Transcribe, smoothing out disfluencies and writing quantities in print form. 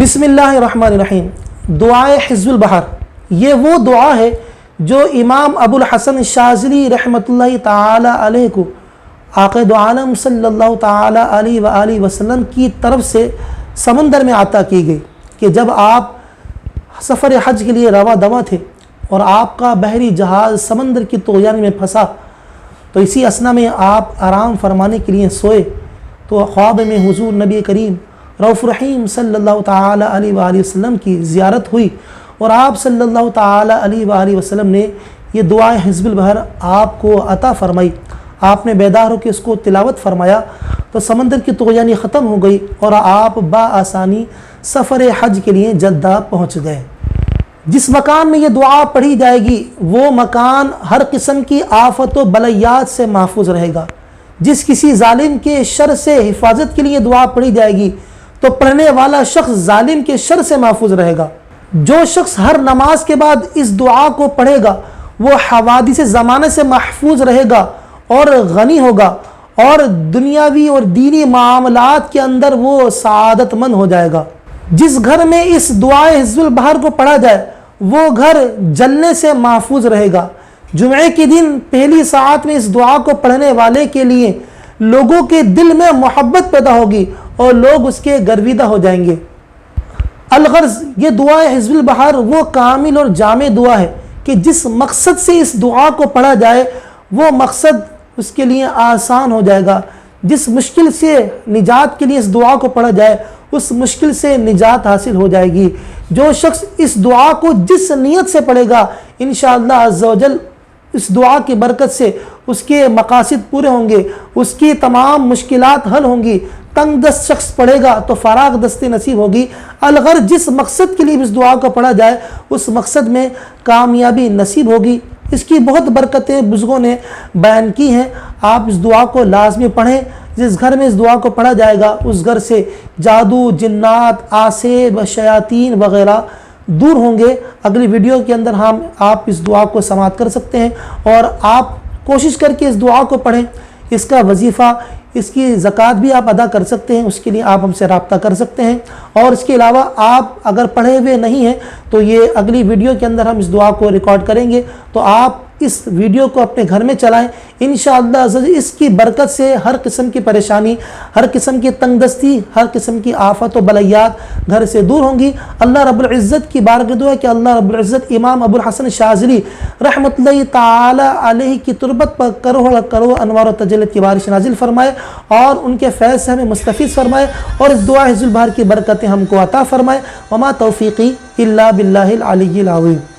بسم اللہ الرحمن الرحیم۔ دعائے حزب البحر، یہ وہ دعا ہے جو امام ابو الحسن الشاذلی رحمۃ اللہ تعالی علیہ کو آقا دو عالم صلی اللہ تعالی علیہ وآلہ وسلم کی طرف سے سمندر میں عطا کی گئی کہ جب آپ سفر حج کے لیے رواں دواں تھے اور آپ کا بحری جہاز سمندر کی طغیان میں پھنسا، تو اسی اثنا میں آپ آرام فرمانے کے لیے سوئے تو خواب میں حضور نبی کریم رؤوف رحیم صلی اللہ تعالی علیہ وآلہ وسلم کی زیارت ہوئی اور آپ صلی اللہ تعالی علیہ وآلہ وسلم نے یہ دعائے حزب البحر آپ کو عطا فرمائی۔ آپ نے بیدار ہو کے اس کو تلاوت فرمایا تو سمندر کی طغیانی ختم ہو گئی اور آپ بآسانی سفر حج کے لیے جدہ پہنچ گئے۔ جس مکان میں یہ دعا پڑھی جائے گی وہ مکان ہر قسم کی آفت و بلیات سے محفوظ رہے گا۔ جس کسی ظالم کے شر سے حفاظت کے لیے دعا پڑھی جائے گی تو پڑھنے والا شخص ظالم کے شر سے محفوظ رہے گا۔ جو شخص ہر نماز کے بعد اس دعا کو پڑھے گا وہ حوادث زمانے سے محفوظ رہے گا اور غنی ہوگا اور دنیاوی اور دینی معاملات کے اندر وہ سعادت مند ہو جائے گا۔ جس گھر میں اس دعائے حزب البحر کو پڑھا جائے وہ گھر جلنے سے محفوظ رہے گا۔ جمعے کے دن پہلی ساعت میں اس دعا کو پڑھنے والے کے لیے لوگوں کے دل میں محبت پیدا ہوگی اور لوگ اس کے گرویدہ ہو جائیں گے۔ الغرض یہ دعائے حزب البحر وہ کامل اور جامع دعا ہے کہ جس مقصد سے اس دعا کو پڑھا جائے وہ مقصد اس کے لیے آسان ہو جائے گا۔ جس مشکل سے نجات کے لیے اس دعا کو پڑھا جائے اس مشکل سے نجات حاصل ہو جائے گی۔ جو شخص اس دعا کو جس نیت سے پڑھے گا انشاءاللہ عز و جل اس دعا کی برکت سے اس کے مقاصد پورے ہوں گے، اس کی تمام مشکلات حل ہوں گی۔ تنگ دست شخص پڑھے گا تو فراغ دستی نصیب ہوگی۔ الغرض جس مقصد کے لیے اس دعا کو پڑھا جائے اس مقصد میں کامیابی نصیب ہوگی۔ اس کی بہت برکتیں بزرگوں نے بیان کی ہیں۔ آپ اس دعا کو لازمی پڑھیں۔ جس گھر میں اس دعا کو پڑھا جائے گا اس گھر سے جادو، جنات، آسیب، شیاطین وغیرہ دور ہوں گے۔ اگلی ویڈیو کے اندر آپ اس دعا کو سماعت کر سکتے ہیں اور آپ کوشش کر کے اس دعا کو پڑھیں۔ اس کا وظیفہ، اس کی زکوٰۃ بھی آپ ادا کر سکتے ہیں، اس کے لیے آپ ہم سے رابطہ کر سکتے ہیں۔ اور اس کے علاوہ آپ اگر پڑھے ہوئے نہیں ہیں تو یہ اگلی ویڈیو کے اندر ہم اس دعا کو ریکارڈ کریں گے تو آپ اس ویڈیو کو اپنے گھر میں چلائیں۔ انشاءاللہ اس کی برکت سے ہر قسم کی پریشانی، ہر قسم کی تنگ دستی، ہر قسم کی آفت و بلیات گھر سے دور ہوں گی۔ اللہ رب العزت کی بارگاہ دعا ہے کہ اللہ رب العزت امام ابو الحسن شاذلی رحمۃ اللہ تعالی علیہ کی تربت پر کروڑ انوار و تجلیت کی بارش نازل فرمائے اور ان کے فیض سے ہمیں مستفیض فرمائے اور اس دعا حزب البحر کی برکتیں ہم کو عطا فرمائے۔ وما توفیقی الا باللہ العلی العظیم۔